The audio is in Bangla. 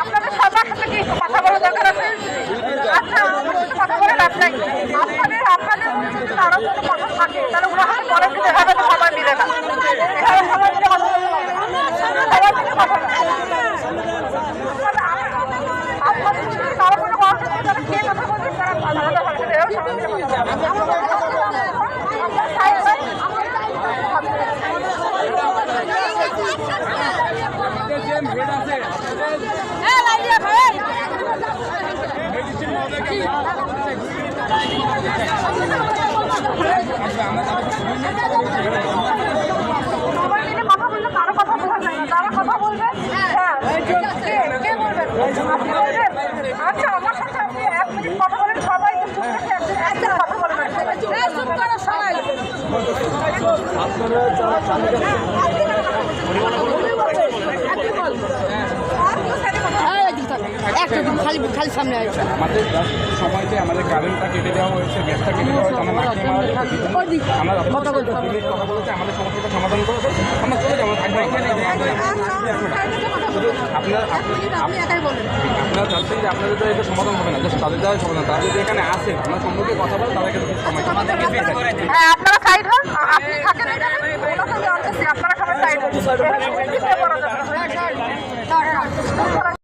আপনাদের সবার সাথে কি কথা বলা দরকার আছে? আচ্ছা, কথা বলে লাভ নাই। আপনাদের যদি আরো কোনো কথা থাকে তাহলে ওরা হয়তো বলে যে এভাবে তো সবাই মিলে না, এভাবে সবাই মিলে কথা বলতে পারবে না, সবাই মিলে কথা বলতে আপনাদের যদি কারো কোনো কথা থাকে তাহলে কে কথা বলছে তারা আলাদা ভাষা এভাবে সবাই মিলে কথা বলবে। আপনার সাইড ভাই সবাই মিলে কথা বললে কারো কথা বোঝা যায় না, তারা কথা বলবে। হ্যাঁ, কে বলবেন? আপনি বলবেন? আচ্ছা, আমার সাথে আপনি 1 মিনিট কথা বলেন, সবাই তো চুপ রেখে একটা কথা বলবেন। চুপ করো সবাই। খালি সামনে আমাদের সময়তে আমাদের কারেন্টটা কেটে দেওয়া হয়েছে, গ্যাসটা কেটে দেওয়া হয়েছে, আমরা কথা বলতে আমাদের সমস্যাটা সমাধান করে আমরা চলে যাবো, থাকবো এখানে। আপনারা চাচ্ছেন যে আপনাদের দ্বারা এটা সমাধান হবে না, তাদের দ্বারা সমাধান। তারা যদি এখানে আসেন আমরা সম্পর্কে কথা বলে তাদেরকে সময় হ্যাঁ, আপনারা সাইড হন, আপনি থাকেন এখানে, আপনারা সবাই সাইড হন।